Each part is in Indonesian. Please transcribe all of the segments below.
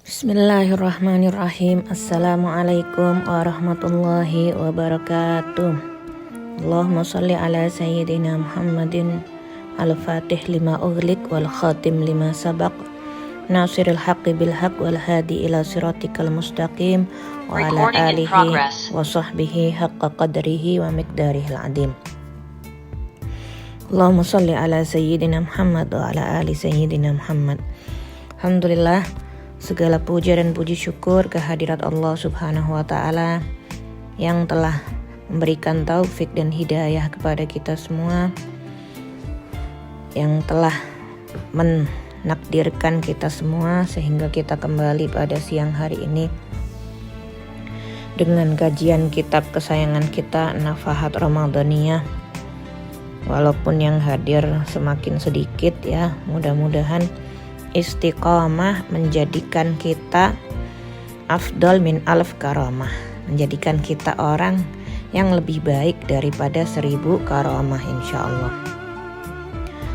Bismillahirrahmanirrahim. Assalamualaikum warahmatullahi wabarakatuh. Allahumma salli ala sayyidina Muhammadin al-fatih lima ughliq wal khatim lima sabaq nasiril haqqi bil haqq wal hadi ila siratikal mustaqim wa ala alihi wa sahbihi haqqa qadrihi wa miqdarihil adim. Allahumma salli ala sayyidina Muhammad wa ala ali sayyidina Muhammad. Alhamdulillah, segala puja dan puji syukur kehadirat Allah Subhanahu wa Ta'ala yang telah memberikan taufik dan hidayah kepada kita semua, yang telah menakdirkan kita semua sehingga kita kembali pada siang hari ini dengan kajian kitab kesayangan kita, Nafahat Ramadaniyah. Walaupun yang hadir semakin sedikit ya, mudah-mudahan istiqamah menjadikan kita afdal min alf karamah, menjadikan kita orang yang lebih baik daripada 1000 karamah insyaallah.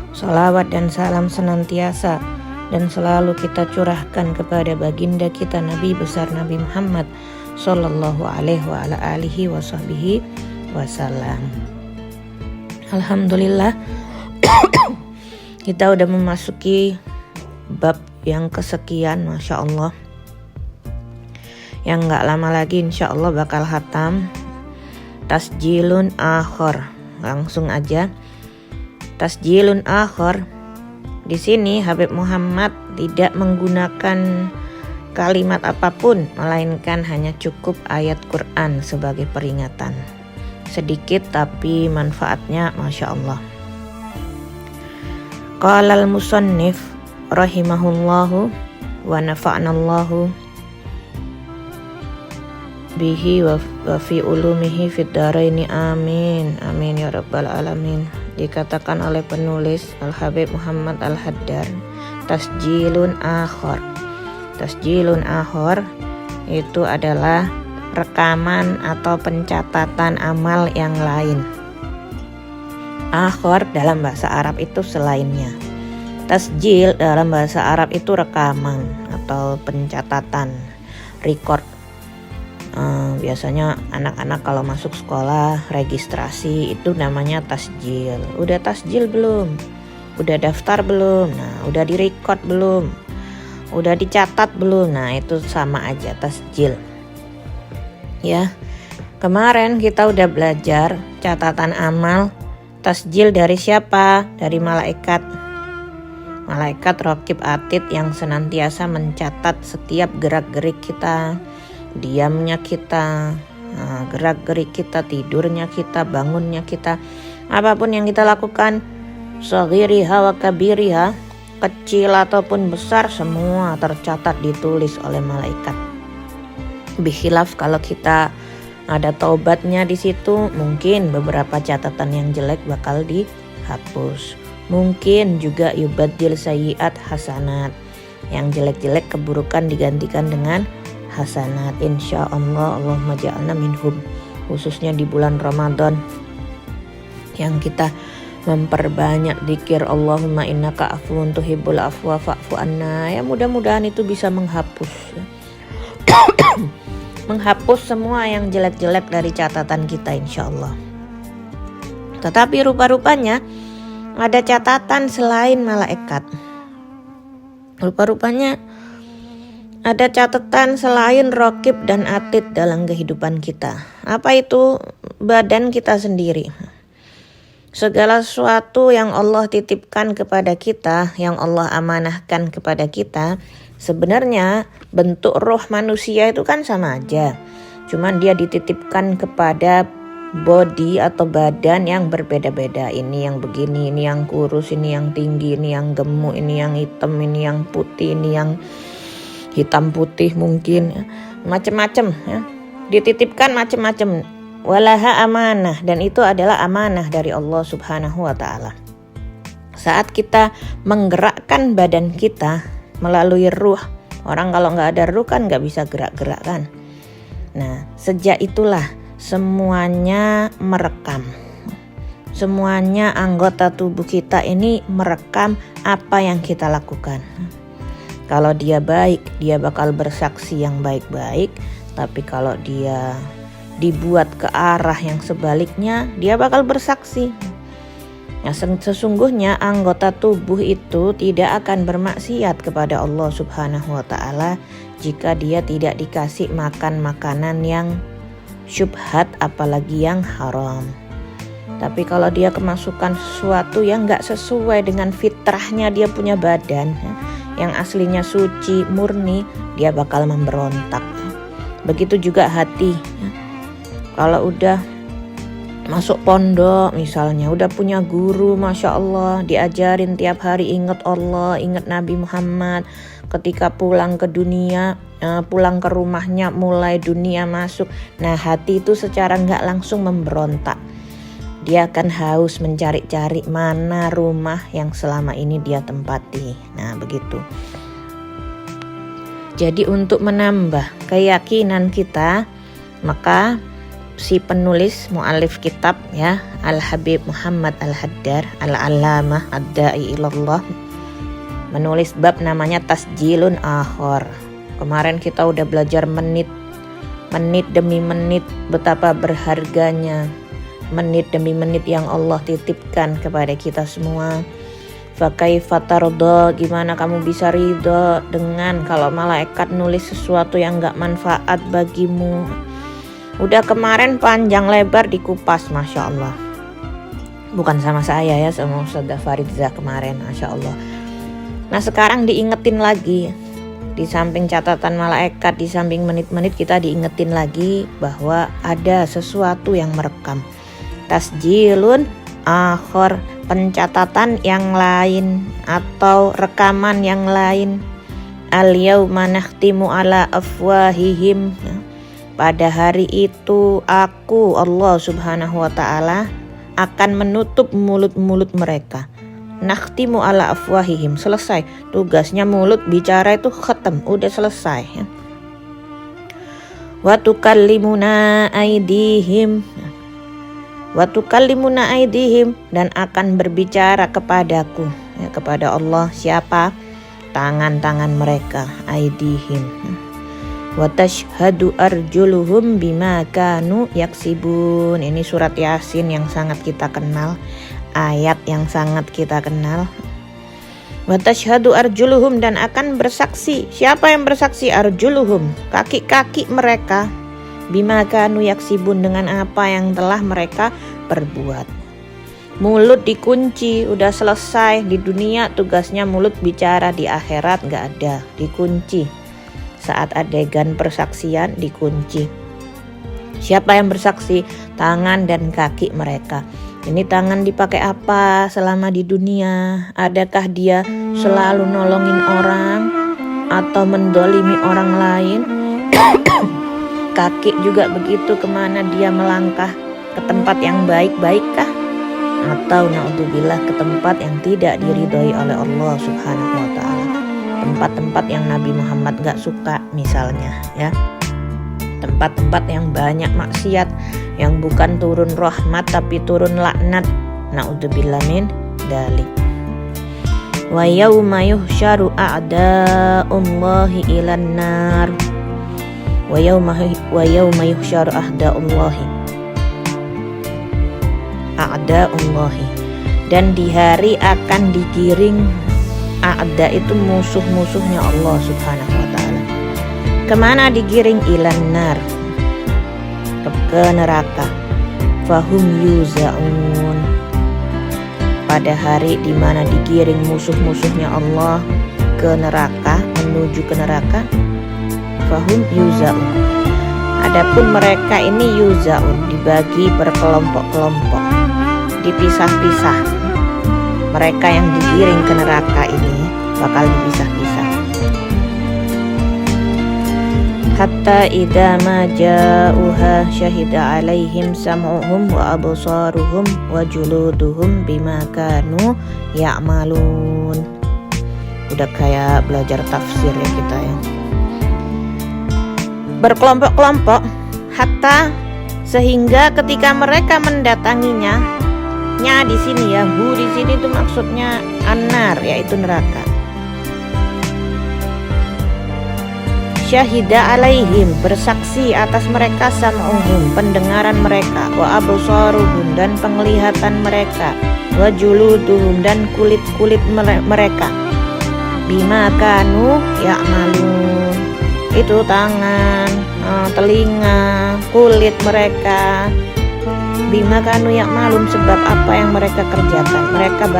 Salawat dan salam senantiasa dan selalu kita curahkan kepada baginda kita Nabi besar Nabi Muhammad sallallahu alaihi wa ala alihi wasahbihi wasallam. Alhamdulillah kita udah memasuki bab yang kesekian, Masya Allah, yang gak lama lagi insya Allah bakal khatam. Tasjilun akhir, langsung aja. Tasjilun akhir. Di sini Habib Muhammad tidak menggunakan kalimat apapun, melainkan hanya cukup ayat Quran sebagai peringatan. Sedikit tapi manfaatnya Masya Allah. Qala al-musannif rahimahullahu wa nafa'nallahu bihi wa fi ulumihi fid dharaini amin amin ya rabbal alamin. Dikatakan oleh penulis Al-Habib Muhammad Al-Haddad, tasjilun akhir. Tasjilun akhir itu adalah rekaman atau pencatatan amal yang lain. Akhir dalam bahasa Arab itu selainnya. Tasjil dalam bahasa Arab itu rekaman atau pencatatan, record. Biasanya anak-anak kalau masuk sekolah registrasi itu namanya tasjil. Udah tasjil belum? Udah daftar belum? Nah, udah direcord belum? Udah dicatat belum? Nah, itu sama aja tasjil. Ya. Kemarin kita udah belajar catatan amal. Tasjil dari siapa? Dari malaikat. Malaikat Raqib Atid yang senantiasa mencatat setiap gerak-gerik kita, diamnya kita, gerak-gerik kita, tidurnya kita, bangunnya kita, apapun yang kita lakukan, saghiriha wa kabiriha, kecil ataupun besar, semua tercatat ditulis oleh malaikat. Bikhilaf kalau kita ada taubatnya di situ, mungkin beberapa catatan yang jelek bakal dihapus. Mungkin juga yubadil sayyiat hasanat, yang jelek-jelek keburukan digantikan dengan hasanat insyaallah. Allahumma ja'alna minhum, khususnya di bulan Ramadan yang kita memperbanyak zikir Allahumma innaka afuwun tuhibbul afwa fa'fu anna. Ya mudah-mudahan itu bisa menghapus menghapus semua yang jelek-jelek dari catatan kita insyaallah. Tetapi rupa-rupanya ada catatan selain malaikat. Rupa-rupanya ada catatan selain Raqib dan Atid dalam kehidupan kita. Apa itu? Badan kita sendiri. Segala sesuatu yang Allah titipkan kepada kita, yang Allah amanahkan kepada kita, sebenarnya bentuk roh manusia itu kan sama aja. Cuman dia dititipkan kepada body atau badan yang berbeda-beda. Ini yang begini, ini yang kurus, ini yang tinggi, ini yang gemuk, ini yang hitam, ini yang putih, ini yang hitam putih mungkin ya. Macam-macam ya. Dititipkan macam-macam. Walaha amanah, dan itu adalah amanah dari Allah Subhanahu wa Ta'ala. Saat kita menggerakkan badan kita melalui ruh, orang kalau nggak ada ruh kan nggak bisa gerak-gerak kan. Nah, sejak itulah semuanya merekam. Semuanya anggota tubuh kita ini merekam apa yang kita lakukan. Kalau dia baik, dia bakal bersaksi yang baik-baik. Tapi kalau dia dibuat ke arah yang sebaliknya, dia bakal bersaksi. Nah, sesungguhnya anggota tubuh itu tidak akan bermaksiat kepada Allah Subhanahu wa Ta'ala jika dia tidak dikasih makan makanan yang syubhat, apalagi yang haram. Tapi kalau dia kemasukan sesuatu yang gak sesuai dengan fitrahnya dia punya badan, yang aslinya suci, murni, dia bakal memberontak. Begitu juga hati. Kalau udah masuk pondok misalnya, udah punya guru, Masya Allah, diajarin tiap hari ingat Allah, ingat Nabi Muhammad. Ketika pulang ke dunia, pulang ke rumahnya, mulai dunia masuk. Nah, hati itu secara gak langsung memberontak. Dia akan haus mencari-cari mana rumah yang selama ini dia tempati. Nah, begitu. Jadi untuk menambah keyakinan kita, maka si penulis mu'alif kitab ya, Al-Habib Muhammad Al-Haddar Al-Allamah Ad-Da'i Ilallah menulis bab namanya Tasjilun Akhor. Kemarin kita udah belajar menit demi menit betapa berharganya menit demi menit yang Allah titipkan kepada kita semua. Fakaifa tarda, gimana kamu bisa ridho dengan kalau malaikat nulis sesuatu yang gak manfaat bagimu. Udah kemarin panjang lebar dikupas, Masya Allah. Bukan sama saya ya, sama Ustazah Faridza kemarin, Masya Allah. Nah sekarang diingetin lagi. Di samping catatan malaikat, di samping menit-menit, kita diingetin lagi bahwa ada sesuatu yang merekam. Tasjilun akhor, pencatatan yang lain atau rekaman yang lain. Al-yauma nakhtimu ala afwahihim, pada hari itu aku Allah Subhanahu wa Ta'ala akan menutup mulut-mulut mereka. Nakhtimu ala afwahihim, selesai tugasnya mulut bicara itu khatam, udah selesai ya. Wa tukallimuna aydihim, wa tukallimuna aydihim, dan akan berbicara kepadaku ya, kepada Allah siapa? Tangan-tangan mereka, aydihim. Wa tashhadu arjuluhum bima kanu yaksibun. Ini surat Yasin yang sangat kita kenal, ayat yang sangat kita kenal. Wa tashhadu arjuluhum, dan akan bersaksi. Siapa yang bersaksi? Arjuluhum, kaki-kaki mereka. Bima kanu yaksibun, dengan apa yang telah mereka perbuat. Mulut dikunci, udah selesai. Di dunia tugasnya mulut bicara, di akhirat gak ada, dikunci. Saat adegan persaksian dikunci. Siapa yang bersaksi? Tangan dan kaki mereka. Ini tangan dipakai apa selama di dunia? Adakah dia selalu nolongin orang atau mendolimi orang lain? Kaki juga begitu, kemana dia melangkah? Ke tempat yang baik-baikkah? Atau na'udzubillah ke tempat yang tidak diridhoi oleh Allah Subhanahu wa Ta'ala, tempat-tempat yang Nabi Muhammad gak suka misalnya ya, tempat-tempat yang banyak maksiat, yang bukan turun rahmat tapi turun laknat. Na'udzubillah min dzalik. Wa yauma yuhsyaru a'da'ullahi ilan nar. Wa yauma yuhsyaru a'da'ullahi, dan di hari akan digiring a'da, itu musuh-musuhnya Allah Subhanahu wa Ta'ala. Kemana digiring? Ilan nar, ke neraka. Fahum yuza'un, pada hari dimana digiring musuh-musuhnya Allah ke neraka, menuju ke neraka. Fahum yuza'un, adapun mereka ini yuza'un, dibagi berkelompok-kelompok, dipisah-pisah. Mereka yang digiring ke neraka ini bakal dipisah-pisah. Hatta idza ma ja'uha syahida 'alaihim sam'uhum wa absaruhum wa juluduhum bima kanu ya'malun. Udah kayak belajar tafsir ya kita ya. Berkelompok-kelompok, hatta, sehingga ketika mereka mendatanginya, nya di sini ya, di sini itu maksudnya anar, yaitu neraka. syahida alaihim, bersaksi atas mereka sam'uhum, pendengaran mereka, wa absaruhum, dan penglihatan mereka, wa juluduhum, dan kulit-kulit mereka, bima kanu ya'malun, itu tangan, telinga, kulit mereka, bima kanu ya'malun, sebab apa yang mereka kerjakan. Mereka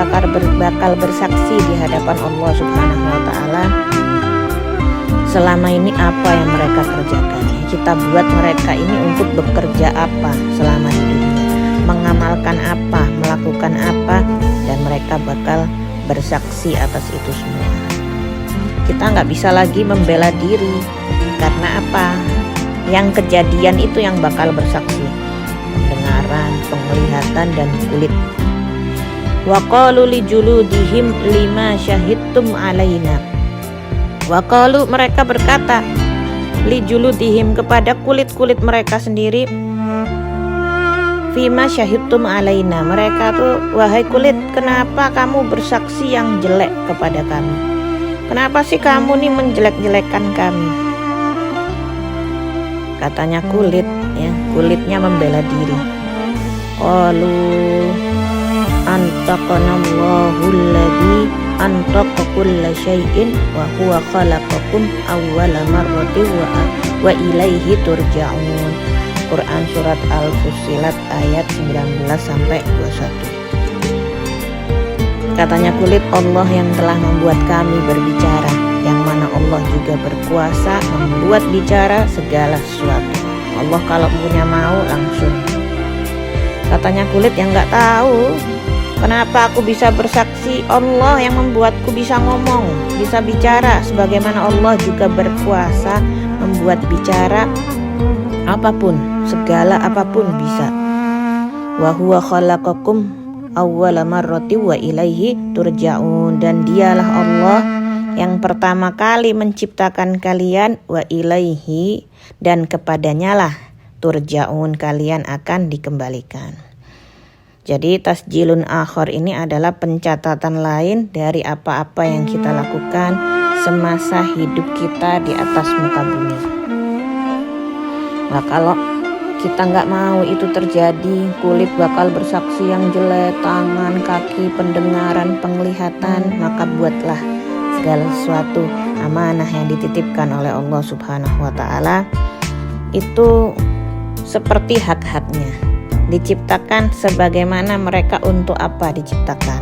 bakal bersaksi di hadapan Allah Subhanahu wa taala selama ini apa yang mereka kerjakan. Kita buat mereka ini untuk bekerja apa selama hidupnya, mengamalkan apa, melakukan apa, dan mereka bakal bersaksi atas itu semua. Kita nggak bisa lagi membela diri, karena apa? Yang kejadian itu yang bakal bersaksi, pendengaran, penglihatan, dan kulit. Wa qalu li juludihim lima syahidtum alaina. Wa qalu, mereka berkata, li juludihim, kepada kulit-kulit mereka sendiri, fima syahidtum alaina, mereka tuh, wahai kulit, kenapa kamu bersaksi yang jelek kepada kami? Kenapa sih kamu nih menjelek-jelekan kami? Katanya kulit, ya, kulitnya membela diri. Qalu antaqanallahu alladzi antaqa kulla syai'in wa huwa khalaqakum awwala marratin wa ilaihi turja'un. Quran surat Al-Fussilat ayat 19 sampai 21. Katanya kulit, Allah yang telah membuat kami berbicara, yang mana Allah juga berkuasa membuat bicara segala sesuatu. Allah kalau punya mau langsung. Katanya kulit yang nggak tahu, kenapa aku bisa bersaksi? Allah yang membuatku bisa ngomong, bisa bicara, sebagaimana Allah juga berkuasa membuat bicara apapun, segala apapun bisa. Wa huwa khalaqakum awwala marrati wa ilaihi turja'un, dan dialah Allah yang pertama kali menciptakan kalian, wa ilaihi, dan kepadanya lah turja'un, kalian akan dikembalikan. Jadi tasjilun akhir ini adalah pencatatan lain dari apa-apa yang kita lakukan semasa hidup kita di atas muka bumi. Nah, kalau kita nggak mau itu terjadi, kulit bakal bersaksi yang jelek, tangan, kaki, pendengaran, penglihatan, maka buatlah segala sesuatu amanah yang dititipkan oleh Allah Subhanahu wa taala itu seperti hak-haknya, diciptakan sebagaimana mereka untuk apa diciptakan.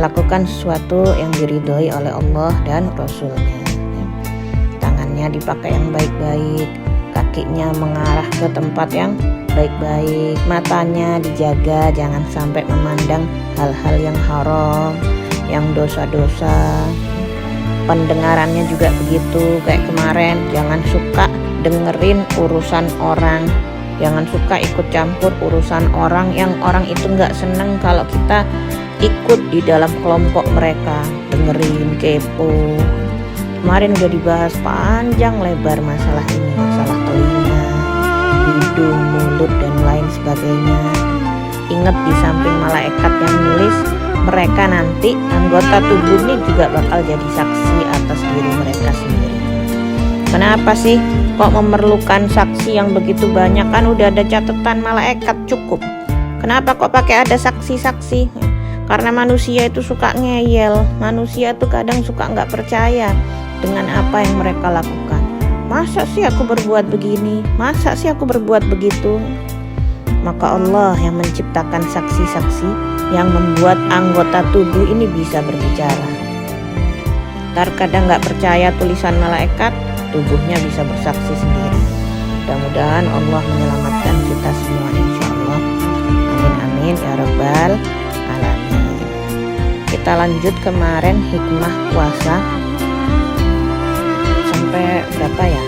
Lakukan sesuatu yang diridhoi oleh Allah dan Rasulnya. Tangannya dipakai yang baik-baik, kakinya mengarah ke tempat yang baik-baik, matanya dijaga jangan sampai memandang hal-hal yang haram, yang dosa-dosa. Pendengarannya juga begitu, kayak kemarin, jangan suka dengerin urusan orang, jangan suka ikut campur urusan orang yang orang itu nggak seneng kalau kita ikut di dalam kelompok mereka, dengerin, kepo. Kemarin udah dibahas panjang lebar masalah ini, masalah telinga, hidung, mulut, dan lain sebagainya. Ingat, di samping malaikat yang nulis, mereka nanti anggota tubuh ini juga bakal jadi saksi atas diri mereka sendiri. Kenapa sih kok memerlukan saksi yang begitu banyak? Kan udah ada catatan malaikat cukup. Kenapa kok pakai ada saksi-saksi? Karena manusia itu suka ngeyel, manusia tuh kadang suka nggak percaya dengan apa yang mereka lakukan. Masa sih aku berbuat begini? Masa sih aku berbuat begitu? Maka Allah yang menciptakan saksi-saksi yang membuat anggota tubuh ini bisa berbicara. Ntar kadang nggak percaya tulisan malaikat, tubuhnya bisa bersaksi sendiri. Mudah-mudahan Allah menyelamatkan kita semua, insya Allah. Amin amin ya rabbal alamin. Kita lanjut kemarin hikmah puasa sampai berapa ya?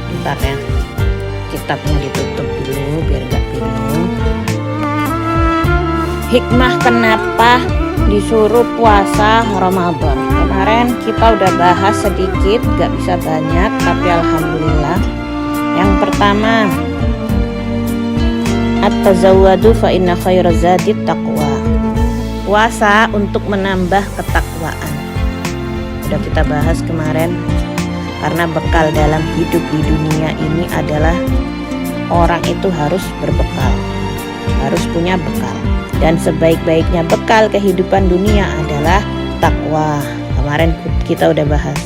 Bentar ya, kitabnya ditutup dulu biar gak bingung. Hikmah kenapa disuruh puasa Ramadan. Kemarin kita udah bahas sedikit, gak bisa banyak, tapi alhamdulillah. Yang pertama, at-tazawwadu fa inna khairaz zadi taqwa. Puasa untuk menambah ketakwaan. Udah kita bahas kemarin. Karena bekal dalam hidup di dunia ini adalah orang itu harus berbekal, harus punya bekal. Dan sebaik-baiknya bekal kehidupan dunia adalah takwa. Kemarin kita udah bahas.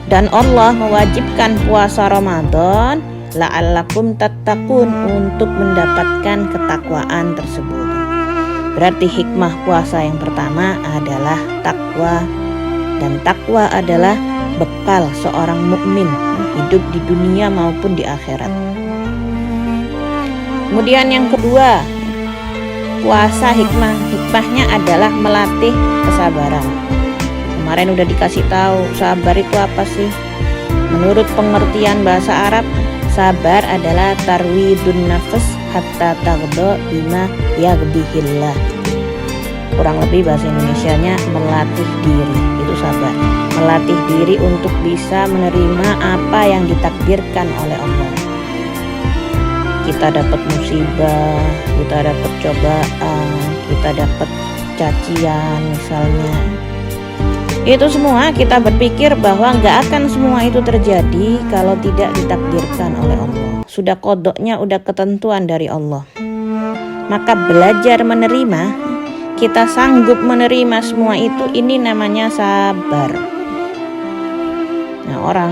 Dan Allah mewajibkan puasa Ramadan la'allakum tattaqun, untuk mendapatkan ketakwaan tersebut. Berarti hikmah puasa yang pertama adalah takwa, dan takwa adalah bekal seorang mukmin hidup di dunia maupun di akhirat. Kemudian yang kedua, puasa hikmahnya adalah melatih kesabaran. Kemarin udah dikasih tahu sabar itu apa sih? Menurut pengertian bahasa Arab, sabar adalah tarwidun nafas hatta tagdo bima yaghdihillah. Kurang lebih bahasa Indonesianya melatih diri, itu sabar. Melatih diri untuk bisa menerima apa yang ditakdirkan oleh Allah. Kita dapat musibah, kita dapat cobaan, kita dapat cacian misalnya. Itu semua kita berpikir bahwa nggak akan semua itu terjadi kalau tidak ditakdirkan oleh Allah. Sudah kodoknya, udah ketentuan dari Allah. Maka belajar menerima, kita sanggup menerima semua itu, ini namanya sabar. Nah, orang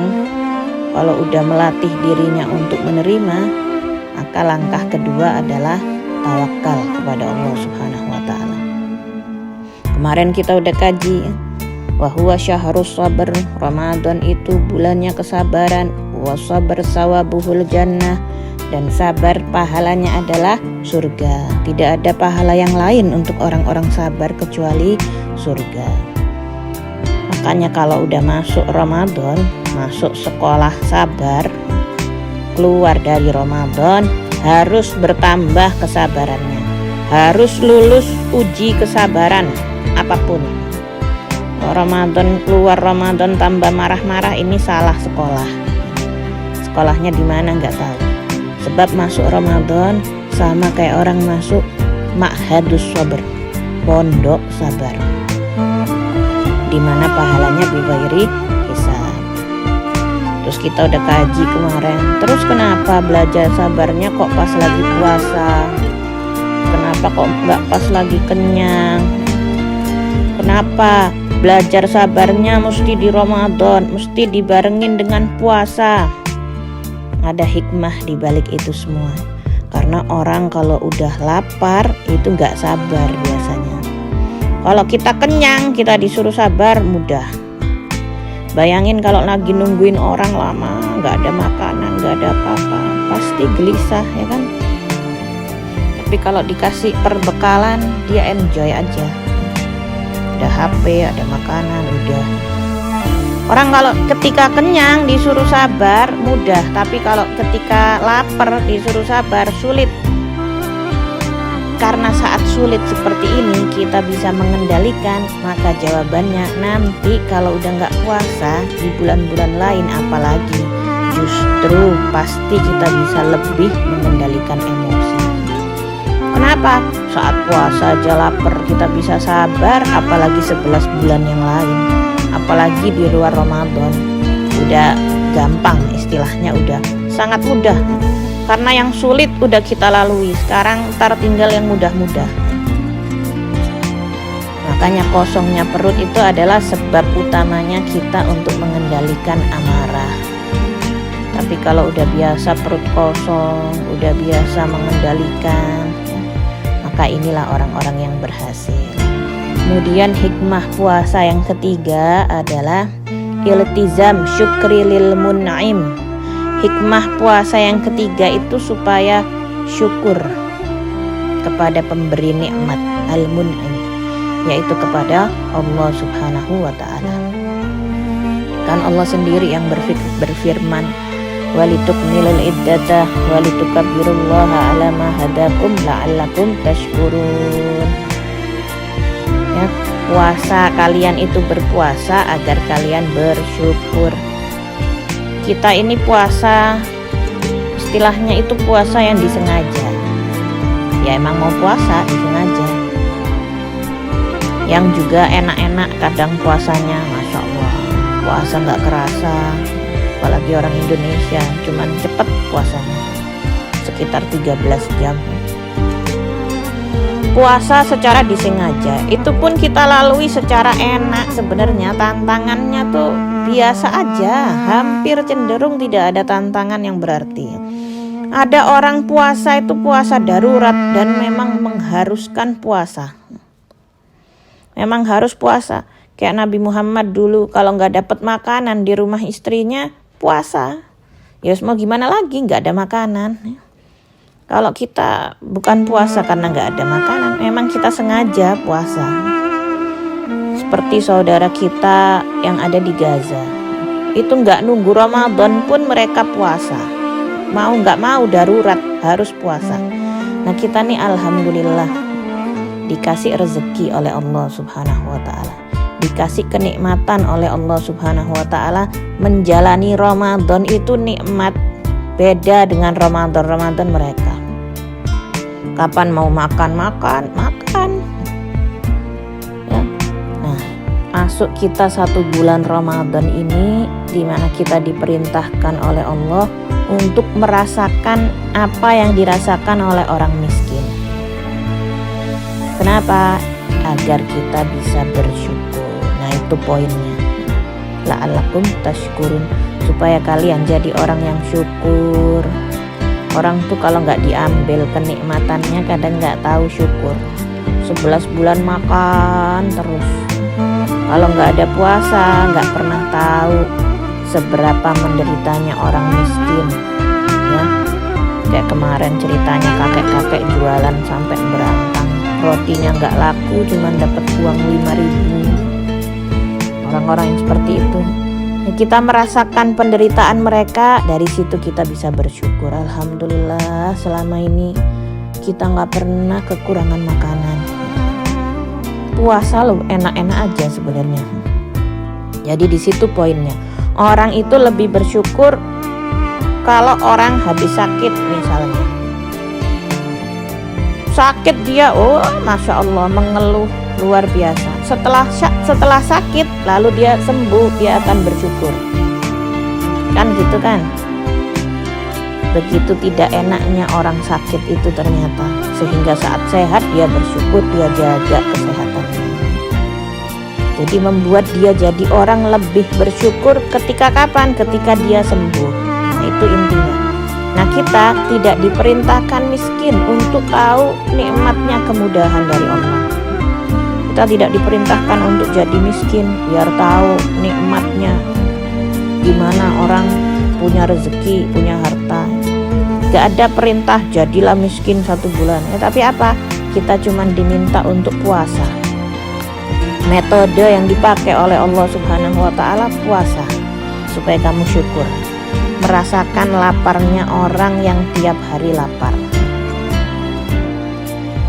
kalau udah melatih dirinya untuk menerima, maka langkah kedua adalah tawakal kepada Allah Subhanahu wa ta'ala. Kemarin kita udah kaji, wa huwa syahrus sabr, Ramadan itu bulannya kesabaran, wa sabr sawabuhul jannah, dan sabar pahalanya adalah surga. Tidak ada pahala yang lain untuk orang-orang sabar kecuali surga. Makanya kalau udah masuk Ramadan, masuk sekolah sabar, keluar dari Ramadan, harus bertambah kesabarannya, harus lulus uji kesabaran apapun. Ramadan keluar, Ramadan tambah marah-marah, ini salah sekolah. Sekolahnya di mana nggak tahu. Sebab masuk Ramadan sama kayak orang masuk ma'hadus sabr, pondok sabar, di mana pahalanya bighairi hisab. Terus kita udah kaji kemarin. Terus kenapa belajar sabarnya kok pas lagi puasa? Kenapa kok nggak pas lagi kenyang? Kenapa belajar sabarnya mesti di Ramadan, mesti dibarengin dengan puasa? Ada hikmah di balik itu semua. Karena orang kalau udah lapar itu nggak sabar biasanya. Kalau kita kenyang, kita disuruh sabar mudah. Bayangin kalau lagi nungguin orang lama, nggak ada makanan, nggak ada apa-apa, pasti gelisah ya kan. Tapi kalau dikasih perbekalan, dia enjoy aja. Ada HP, ada makanan, udah. Orang kalau ketika kenyang disuruh sabar mudah, tapi kalau ketika lapar disuruh sabar sulit. Karena saat sulit seperti ini kita bisa mengendalikan, maka jawabannya nanti kalau udah nggak puasa di bulan-bulan lain apalagi, justru pasti kita bisa lebih mengendalikan emosi. Kenapa? Saat puasa aja lapar kita bisa sabar, apalagi 11 bulan yang lain, apalagi di luar Ramadan. Udah gampang, istilahnya udah sangat mudah. Karena yang sulit udah kita lalui, sekarang ntar tinggal yang mudah-mudah. Makanya kosongnya perut itu adalah sebab utamanya kita untuk mengendalikan amarah. Tapi kalau udah biasa perut kosong, udah biasa mengendalikan, maka inilah orang-orang yang berhasil. Kemudian hikmah puasa yang ketiga adalah iltizam syukri lil mun'im. Hikmah puasa yang ketiga itu supaya syukur kepada pemberi nikmat al-mun'im, yaitu kepada Allah Subhanahu wa ta'ala. Kan Allah sendiri yang berfirman, walitukmilul iddata walitukabbirullaha ala ma hadakum la'allakum tashkurun. Ya, puasa kalian itu berpuasa agar kalian bersyukur. Kita ini puasa, istilahnya itu puasa yang disengaja. Ya emang mau puasa disengaja. Yang juga enak-enak kadang puasanya, Masya Allah, puasa nggak kerasa. apalagi orang Indonesia, cuman cepet puasanya, sekitar 13 jam. Puasa secara disengaja itu pun kita lalui secara enak. Sebenarnya tantangannya tuh biasa aja, hampir cenderung tidak ada tantangan yang berarti. Ada orang puasa itu puasa darurat dan memang mengharuskan puasa, memang harus puasa. Kayak Nabi Muhammad dulu kalau nggak dapat makanan di rumah istrinya puasa, ya mau gimana lagi, nggak ada makanan. Kalau kita bukan puasa karena nggak ada makanan, memang kita sengaja puasa. Seperti saudara kita yang ada di Gaza, itu nggak nunggu Ramadan pun mereka puasa. Mau nggak mau darurat harus puasa. Nah kita nih alhamdulillah dikasih rezeki oleh Allah Subhanahu Wa Taala, dikasih kenikmatan oleh Allah Subhanahu Wa Taala. Menjalani Ramadan itu nikmat, beda dengan Ramadan mereka. Kapan mau makan ya. Nah, masuk kita 1 bulan Ramadan ini, di mana kita diperintahkan oleh Allah untuk merasakan apa yang dirasakan oleh orang miskin. Kenapa? Agar kita bisa bersyukur. Nah itu poinnya, la'allakum tashkurun, supaya kalian jadi orang yang syukur. Orang tuh kalau nggak diambil kenikmatannya kadang nggak tahu syukur. 11 bulan makan terus, kalau nggak ada puasa nggak pernah tahu seberapa menderitanya orang miskin ya. Kayak kemarin ceritanya kakek-kakek jualan sampai berantang, rotinya nggak laku, cuman dapat uang 5.000. Orang-orang yang seperti itu, kita merasakan penderitaan mereka, dari situ kita bisa bersyukur. Alhamdulillah selama ini kita nggak pernah kekurangan makanan. Puasa loh enak-enak aja sebenarnya. Jadi di situ poinnya, orang itu lebih bersyukur kalau orang habis sakit misalnya. Sakit dia, oh masya Allah mengeluh luar biasa. Setelah sakit lalu dia sembuh, dia akan bersyukur. Kan gitu kan? Begitu tidak enaknya orang sakit itu ternyata, sehingga saat sehat dia bersyukur, dia jaga kesehatannya. Jadi membuat dia jadi orang lebih bersyukur ketika kapan? Ketika dia sembuh. Nah itu intinya. Nah kita tidak diperintahkan miskin untuk tahu nikmatnya kemudahan dari Allah. Kita tidak diperintahkan untuk jadi miskin biar tahu nikmatnya gimana orang punya rezeki, punya harta. Gak ada perintah jadilah miskin 1 bulan ya, tapi apa? Kita cuma diminta untuk puasa. Metode yang dipakai oleh Allah Subhanahu Wa Taala puasa, supaya kamu syukur, merasakan laparnya orang yang tiap hari lapar,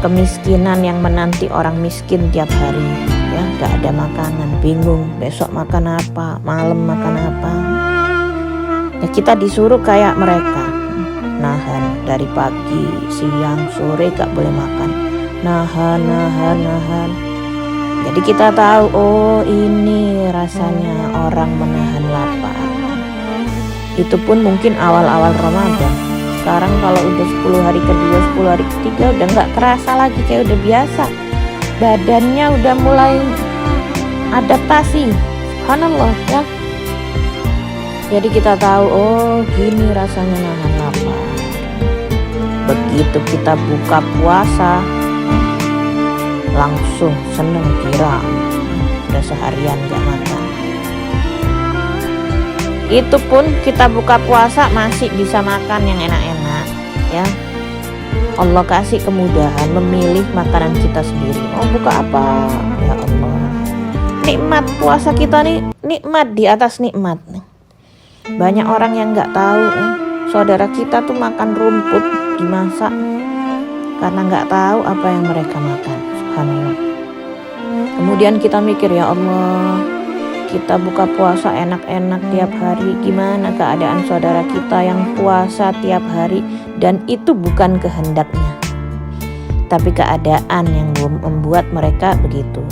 kemiskinan yang menanti orang miskin tiap hari ya, gak ada makanan, bingung besok makan apa, malam makan apa ya. Kita disuruh kayak mereka, nahan dari pagi, siang, sore gak boleh makan, nahan. Jadi kita tahu, oh ini rasanya orang menahan lapar. Itu pun mungkin awal-awal Ramadan. Sekarang kalau udah 10 hari kedua, 10 hari ketiga udah nggak kerasa lagi, kayak udah biasa. Badannya udah mulai adaptasi. Subhanallah ya. Jadi kita tahu, oh gini rasanya nahan lapar. Begitu kita buka puasa, langsung seneng girang, udah seharian gak makan. Itu pun kita buka puasa masih bisa makan yang enak-enak ya. Allah kasih kemudahan memilih makanan kita sendiri. Mau buka apa? Ya Allah, nikmat puasa kita nih, nikmat di atas nikmat. Banyak orang yang gak tahu, saudara kita tuh makan rumput dimasak karena gak tahu apa yang mereka makan. Kemudian kita mikir, ya Allah, kita buka puasa enak-enak tiap hari, gimana keadaan saudara kita yang puasa tiap hari dan itu bukan kehendaknya, tapi keadaan yang membuat mereka begitu.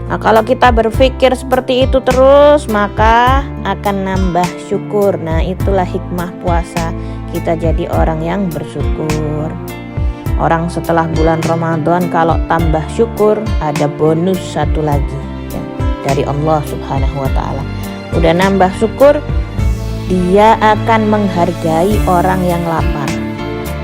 Nah, kalau kita berpikir seperti itu terus, maka akan nambah syukur. Nah, itulah hikmah puasa. Kita jadi orang yang bersyukur. Orang setelah bulan Ramadan kalau tambah syukur, ada bonus satu lagi ya, dari Allah Subhanahu wa Ta'ala. Udah nambah syukur, dia akan menghargai orang yang lapar.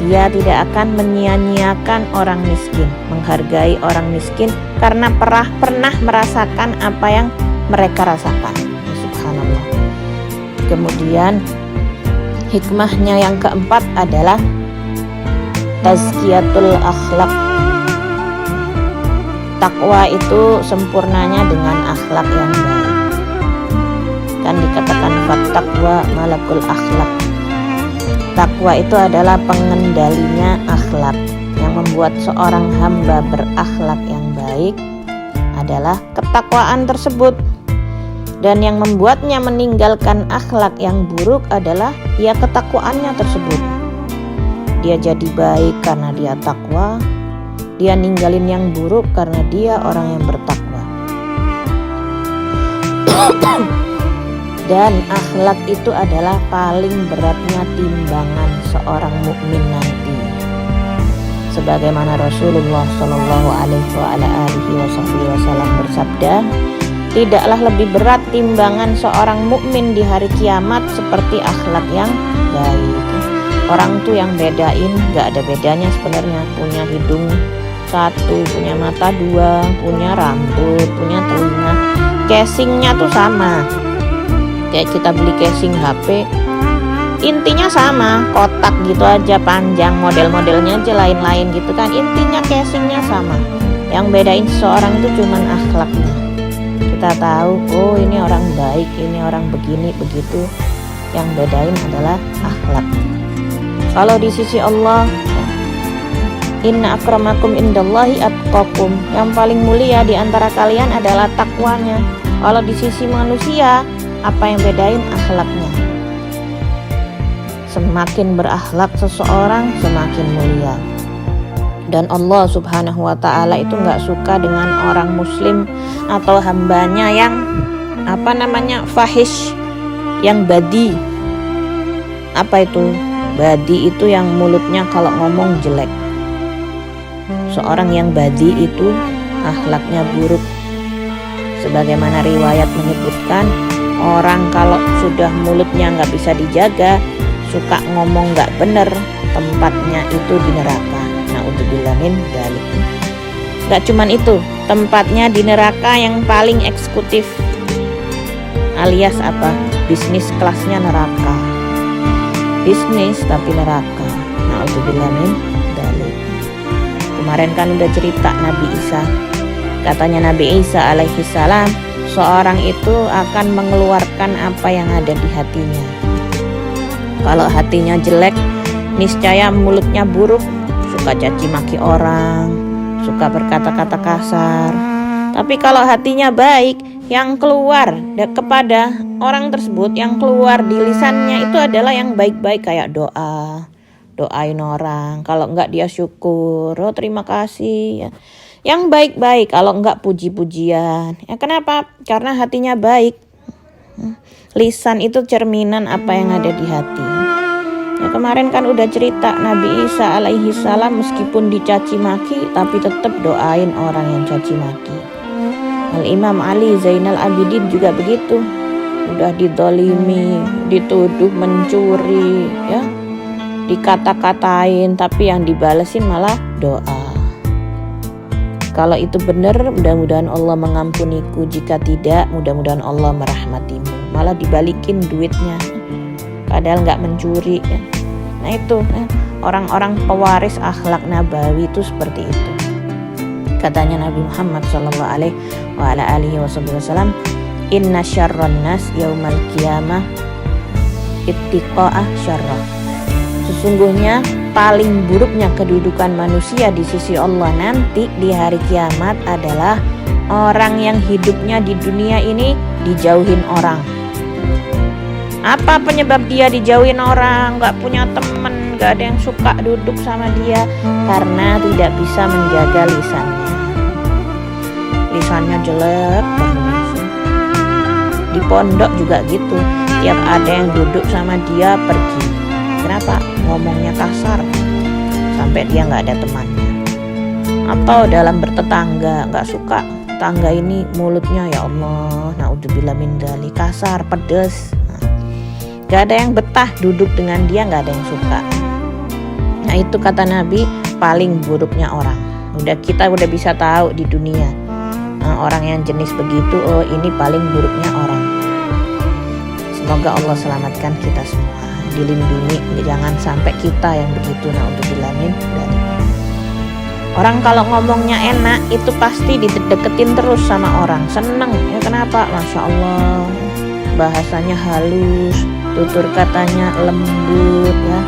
Dia tidak akan menyia-nyiakan orang miskin, menghargai orang miskin karena pernah merasakan apa yang mereka rasakan. Subhanallah. Kemudian hikmahnya yang keempat adalah tazkiyatul akhlak. Takwa itu sempurnanya dengan akhlak yang baik. Kan dikatakan fattaqwa malakul akhlak. Takwa itu adalah pengendalinya akhlak. Yang membuat seorang hamba berakhlak yang baik adalah ketakwaan tersebut. Dan yang membuatnya meninggalkan akhlak yang buruk adalah ya ketakwaannya tersebut. Dia jadi baik karena dia takwa. Dia ninggalin yang buruk karena dia orang yang bertakwa. Dan akhlak itu adalah paling beratnya timbangan seorang mukmin nanti. Sebagaimana Rasulullah Shallallahu Alaihi Wasallam bersabda, tidaklah lebih berat timbangan seorang mukmin di hari kiamat seperti akhlak yang baik. Orang tuh yang bedain gak ada bedanya sebenarnya. Punya hidung satu, punya mata dua, punya rambut, punya telinga, casingnya tuh sama. Kayak kita beli casing HP, intinya sama, kotak gitu aja, panjang, model-modelnya aja lain-lain gitu kan, intinya casingnya sama. Yang bedain seseorang itu cuman akhlaknya. Kita tahu, oh ini orang baik, ini orang begini begitu. Yang bedain adalah akhlak. Kalau di sisi Allah, inna akramakum indallahi atqakum, yang paling mulia di antara kalian adalah takwanya. Kalau di sisi manusia, apa yang bedain akhlaknya. Semakin berakhlak seseorang, semakin mulia. Dan Allah Subhanahu wa Ta'ala itu gak suka dengan orang muslim atau hambanya yang fahish, yang badi. Apa itu? Badi itu yang mulutnya kalau ngomong jelek. Seorang yang badi itu akhlaknya buruk. Sebagaimana riwayat menyebutkan, orang kalau sudah mulutnya nggak bisa dijaga, suka ngomong nggak bener, tempatnya itu di neraka. Na'udzubillah min dzalik. Nggak cuman itu, tempatnya di neraka yang paling eksekutif, alias apa? Bisnis kelasnya neraka. Bisnis tapi neraka. Na'udzubillah min dzalik. Kemarin kan udah cerita Nabi Isa. Katanya Nabi Isa alaihi salam, seorang itu akan mengeluarkan apa yang ada di hatinya. Kalau hatinya jelek, niscaya mulutnya buruk, suka caci maki orang, suka berkata-kata kasar. Tapi kalau hatinya baik, yang keluar kepada orang tersebut, yang keluar di lisannya itu adalah yang baik-baik, kayak doa, doain orang. Kalau enggak dia syukur, oh terima kasih ya. Yang baik-baik, kalau enggak puji-pujian. Ya kenapa? Karena hatinya baik. Lisan itu cerminan apa yang ada di hati. Ya kemarin kan udah cerita Nabi Isa alaihi salam meskipun dicaci maki tapi tetap doain orang yang caci maki. Al-Imam Ali Zainal Abidin juga begitu. Udah didolimi, dituduh mencuri, ya, dikata-katain, tapi yang dibalesin malah doa. Kalau itu benar, mudah-mudahan Allah mengampuniku. Jika tidak, mudah-mudahan Allah merahmatimu. Malah dibalikin duitnya, padahal nggak mencuri ya. Nah itu orang-orang pewaris akhlak nabawi itu seperti itu. Katanya Nabi Muhammad SAW, inna syarran nas yaumal qiyamah ittiqa'ah syarrah. Sesungguhnya paling buruknya kedudukan manusia di sisi Allah nanti di hari kiamat adalah orang yang hidupnya di dunia ini dijauhin orang. Apa penyebab dia dijauhin orang? Gak punya temen, gak ada yang suka duduk sama dia, karena tidak bisa menjaga lisannya. lisannya jelek terus. Di pondok juga gitu, tiap ada yang duduk sama dia pergi. Kenapa? Ngomongnya kasar sampai dia nggak ada temannya. Atau dalam bertetangga, nggak suka tangga ini mulutnya, ya Allah, naudzubillah min dzalik, kasar, pedes. Gak ada yang betah duduk dengan dia, gak ada yang suka. Nah itu kata Nabi, paling buruknya orang. Kita udah bisa tahu di dunia, orang yang jenis begitu, oh ini paling buruknya orang. Semoga Allah selamatkan kita semua, dilindungi, jangan sampai kita yang begitu, naudzubillah min dzalik. Orang kalau ngomongnya enak itu pasti dideketin terus sama orang, seneng. Ya kenapa? Masya Allah, bahasanya halus, tutur katanya lembut ya.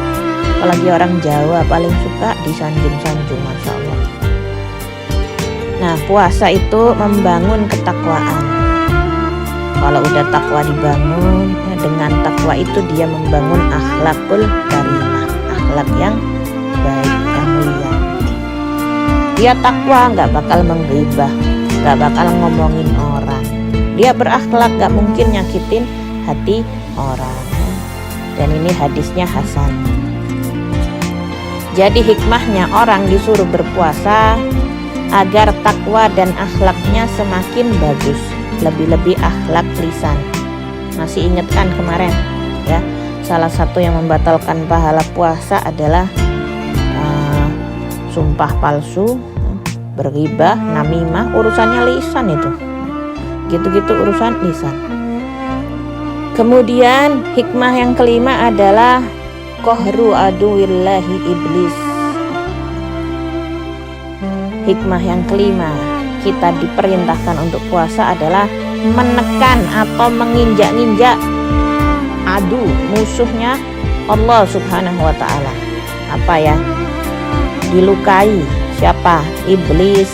Apalagi orang Jawa paling suka disanjung-sanjung, Masya Allah. Nah puasa itu membangun ketakwaan. Kalau udah takwa dibangun, ya, dengan takwa itu dia membangun akhlakul karimah, akhlak yang baik, yang mulia. Dia takwa gak bakal menggibah, gak bakal ngomongin orang. Dia berakhlak, gak mungkin nyakitin hati orang. Dan ini hadisnya hasan. Jadi hikmahnya orang disuruh berpuasa agar takwa dan akhlaknya semakin bagus. Lebih-lebih akhlak lisan. Masih ingat kan kemarin ya, salah satu yang membatalkan pahala puasa adalah sumpah palsu, berghibah, namimah, urusannya lisan itu. Gitu-gitu urusan lisan. Kemudian hikmah yang kelima adalah qahru aduwillahi iblis. Hikmah yang kelima, kita diperintahkan untuk puasa adalah menekan atau menginjak-injak musuhnya Allah Subhanahu wa ta'ala. Apa ya? Dilukai. Siapa? Iblis.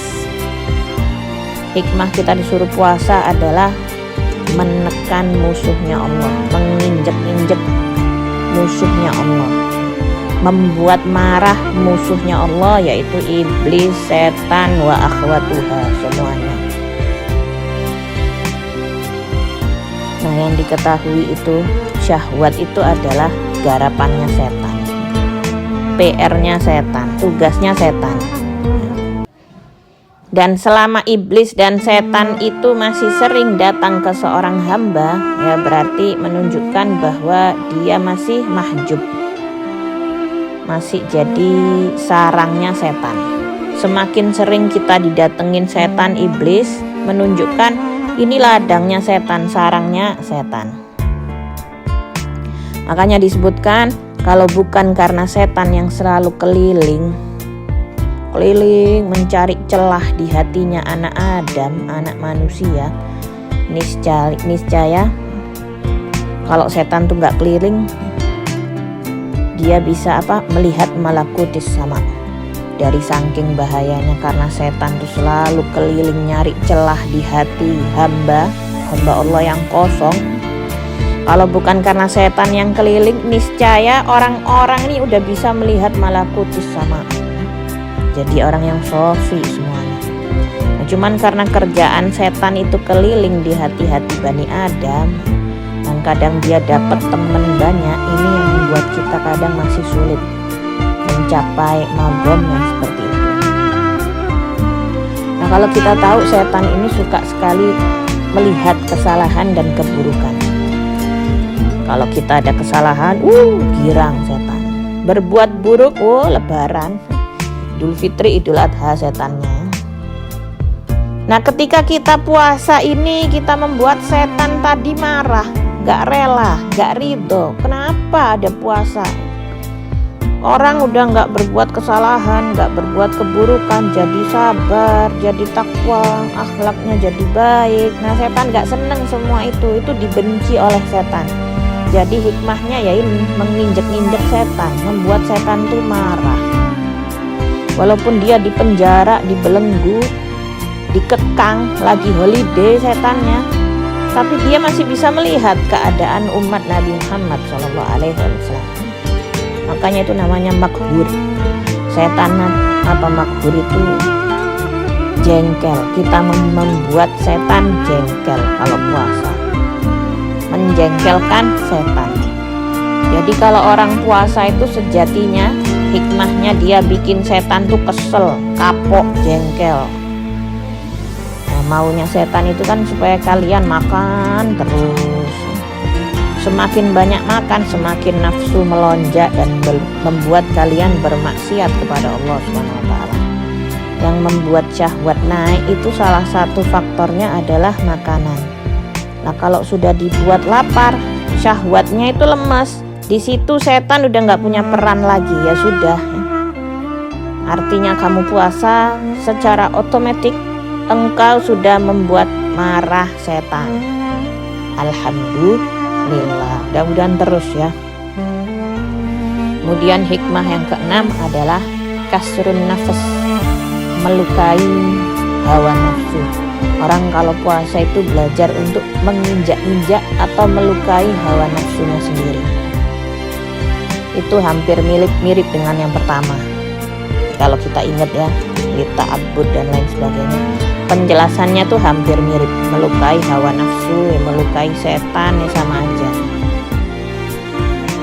Hikmah kita disuruh puasa adalah menekan musuhnya Allah, menginjek-injek musuhnya Allah, membuat marah musuhnya Allah, yaitu iblis, setan, wa akhwatuha, semuanya. Nah yang diketahui itu syahwat itu adalah garapannya setan, PR-nya setan, tugasnya setan. Dan selama iblis dan setan itu masih sering datang ke seorang hamba, ya berarti menunjukkan bahwa dia masih mahjub, masih jadi sarangnya setan. Semakin sering kita didatengin setan iblis, menunjukkan ini ladangnya setan, sarangnya setan. Makanya disebutkan, kalau bukan karena setan yang selalu keliling mencari celah di hatinya anak Adam, anak manusia, niscaya kalau setan tuh nggak keliling, dia bisa melihat malakutis sama. Dari saking bahayanya, karena setan tuh selalu keliling nyari celah di hati hamba Allah yang kosong. Kalau bukan karena setan yang keliling, niscaya orang-orang ini udah bisa melihat malakutis sama. Jadi orang yang sofi semuanya. Nah, cuman karena kerjaan setan itu keliling di hati-hati Bani Adam, dan kadang dia dapat teman banyak, ini yang membuat kita kadang masih sulit mencapai magom yang seperti itu. Nah kalau kita tahu setan ini suka sekali melihat kesalahan dan keburukan. Kalau kita ada kesalahan, girang setan. Berbuat buruk, lebaran, Idul Fitri, Idul Adha setannya. Nah ketika kita puasa ini, kita membuat setan tadi marah, gak rela, gak ridho. Kenapa ada puasa? Orang udah gak berbuat kesalahan, gak berbuat keburukan, jadi sabar, jadi takwa, akhlaknya jadi baik. Nah setan gak seneng semua itu dibenci oleh setan. Jadi hikmahnya ya ini, menginjek-injek setan, membuat setan tuh marah. Walaupun dia di penjara, dibelenggu, dikekang, lagi holiday setannya, tapi dia masih bisa melihat keadaan umat Nabi Muhammad SAW. Makanya itu namanya makhur. Setan makhur itu jengkel. Kita membuat setan jengkel kalau puasa, menjengkelkan setan. Jadi kalau orang puasa itu sejatinya hikmahnya dia bikin setan tuh kesel, kapok, jengkel. Nah, maunya setan itu kan supaya kalian makan terus. Semakin banyak makan, semakin nafsu melonjak dan membuat kalian bermaksiat kepada Allah Subhanahu wa taala. Yang membuat syahwat naik itu salah satu faktornya adalah makanan. Nah, kalau sudah dibuat lapar, syahwatnya itu lemas. Di situ setan udah nggak punya peran lagi, ya sudah. Artinya kamu puasa, secara otomatis engkau sudah membuat marah setan. Alhamdulillah, mudah-mudahan terus ya. Kemudian hikmah yang keenam adalah kasrun nafas, melukai hawa nafsu. Orang kalau puasa itu belajar untuk menginjak-injak atau melukai hawa nafsunya sendiri. Itu hampir mirip dengan yang pertama. Kalau kita ingat ya, lita'abbud dan lain sebagainya, penjelasannya tuh hampir mirip. Melukai hawa nafsu, melukai setan, ya sama aja.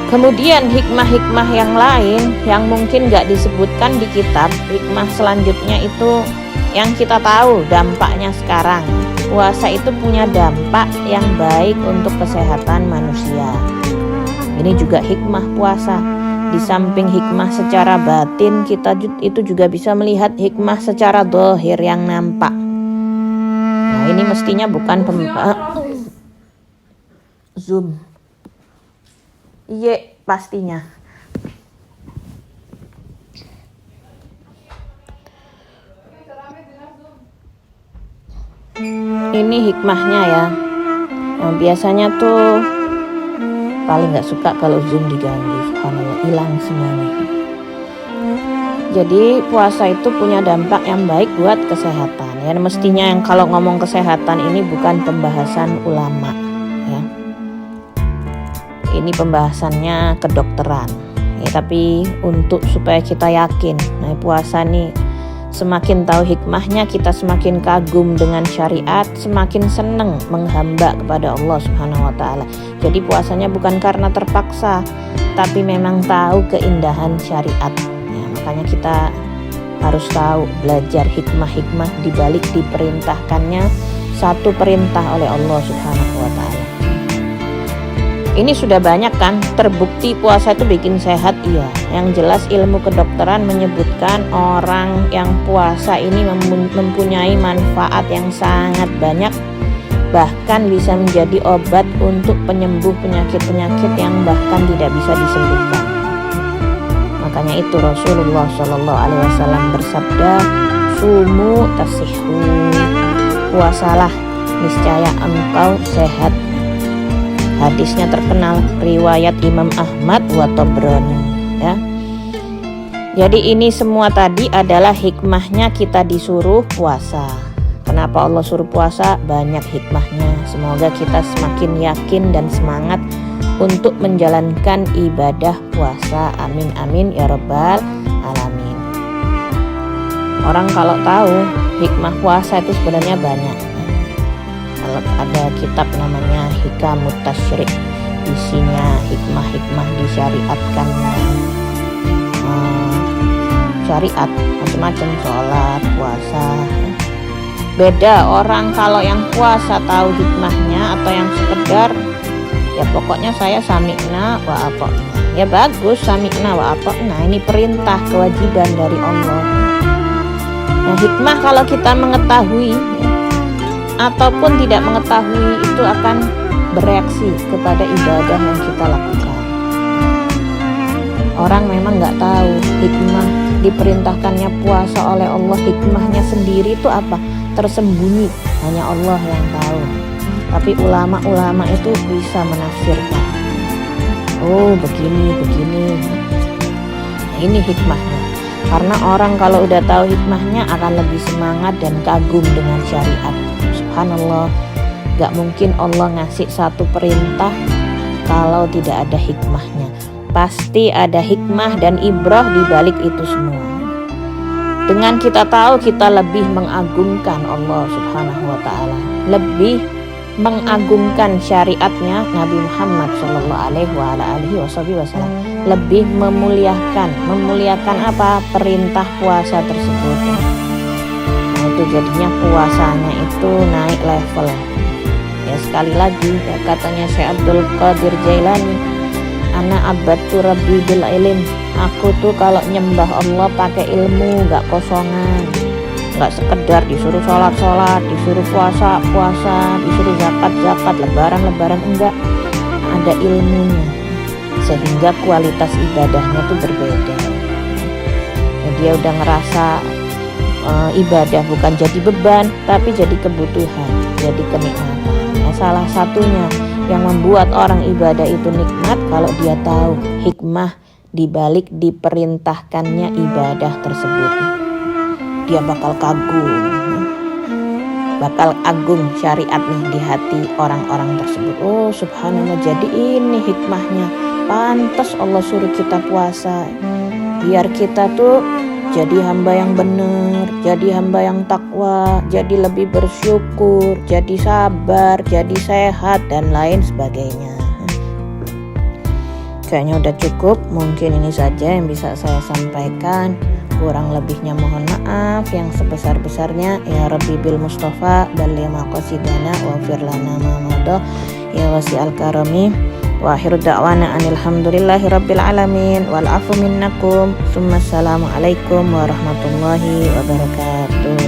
Kemudian hikmah-hikmah yang lain yang mungkin gak disebutkan di kitab, hikmah selanjutnya itu yang kita tahu dampaknya sekarang. Puasa itu punya dampak yang baik untuk kesehatan manusia. Ini juga hikmah puasa. Di samping hikmah secara batin, kita itu juga bisa melihat hikmah secara zahir yang nampak. Nah, ini mestinya bukan zoom. Iya, pastinya. Ini hikmahnya ya. Nah, biasanya tuh paling nggak suka kalau zoom diganggu, subhanallah, hilang semuanya. Jadi puasa itu punya dampak yang baik buat kesehatan. Ya, mestinya yang kalau ngomong kesehatan ini bukan pembahasan ulama, ya. Ini pembahasannya kedokteran. Ya, tapi untuk supaya kita yakin, nah puasa nih semakin tahu hikmahnya, kita semakin kagum dengan syariat, semakin senang menghamba kepada Allah Subhanahu wa taala. Jadi puasanya bukan karena terpaksa, tapi memang tahu keindahan syariat. Ya, makanya kita harus tahu, belajar hikmah-hikmah di balik diperintahkannya satu perintah oleh Allah Subhanahu wa taala. Ini sudah banyak kan terbukti puasa itu bikin sehat, iya. Yang jelas ilmu kedokteran menyebutkan orang yang puasa ini mempunyai manfaat yang sangat banyak, bahkan bisa menjadi obat untuk penyembuh penyakit-penyakit yang bahkan tidak bisa disembuhkan. Makanya itu Rasulullah SAW bersabda, sumu tasihhu, puasalah niscaya engkau sehat. Hadisnya terkenal, riwayat Imam Ahmad wa Tabrani, ya. Jadi ini semua tadi adalah hikmahnya kita disuruh puasa. Kenapa Allah suruh puasa? Banyak hikmahnya. Semoga kita semakin yakin dan semangat untuk menjalankan ibadah puasa. Amin amin ya rabbal alamin. Orang kalau tahu hikmah puasa itu sebenarnya banyak. Ada kitab namanya Hikamut Tasyrik, isinya hikmah-hikmah disyariatkan, syariat macam-macam, sholat, puasa. Beda orang kalau yang puasa tahu hikmahnya atau yang sekedar ya pokoknya saya sami'na wa ata'na. Ya bagus, sami'na wa ata'na, ini perintah kewajiban dari Allah. Nah, hikmah kalau kita mengetahui ataupun tidak mengetahui itu akan bereaksi kepada ibadah yang kita lakukan. Orang memang nggak tahu hikmah diperintahkannya puasa oleh Allah, hikmahnya sendiri itu apa? Tersembunyi, hanya Allah yang tahu. Tapi ulama-ulama itu bisa menafsirkan. Oh begini. Nah, ini hikmahnya. Karena orang kalau udah tahu hikmahnya akan lebih semangat dan kagum dengan syariat. Subhanallah, gak mungkin Allah ngasih satu perintah kalau tidak ada hikmahnya. Pasti ada hikmah dan ibrah di balik itu semua. Dengan kita tahu kita lebih mengagungkan Allah Subhanahu wa taala, lebih mengagungkan syariatnya Nabi Muhammad Shallallahu alaihi wasallam, lebih memuliakan apa? Perintah puasa tersebut. Nah, itu jadinya puasanya itu naik level. Ya sekali lagi ya, katanya Syekh Abdul Qadir Jailani, ana abadtu rabbi bil ilm. Aku tuh kalau nyembah Allah pakai ilmu, gak kosongan. Gak sekedar disuruh sholat, disuruh puasa, disuruh zakat, lebaran, enggak. Ada ilmunya. Sehingga kualitas ibadahnya tuh berbeda. Ya, dia udah ngerasa ibadah bukan jadi beban, tapi jadi kebutuhan, jadi kenikmatan. Ya, salah satunya yang membuat orang ibadah itu nikmat kalau dia tahu hikmah dibalik diperintahkannya ibadah tersebut. Dia bakal agung syariat nih di hati orang-orang tersebut. Oh subhanallah, jadi ini hikmahnya, pantas Allah suruh kita puasa, biar kita tuh jadi hamba yang benar, jadi hamba yang takwa, jadi lebih bersyukur, jadi sabar, jadi sehat, dan lain sebagainya. Kayaknya udah cukup, mungkin ini saja yang bisa saya sampaikan. Kurang lebihnya mohon maaf yang sebesar-besarnya. Ya Rabbi bil Mustafa balli maqasidana wa firlana ma madha ya wasi'al karami. Wa akhiru da'wana anilhamdulillahi rabbil alamin wal afu minnakum. Assalamualaikum warahmatullahi wabarakatuh.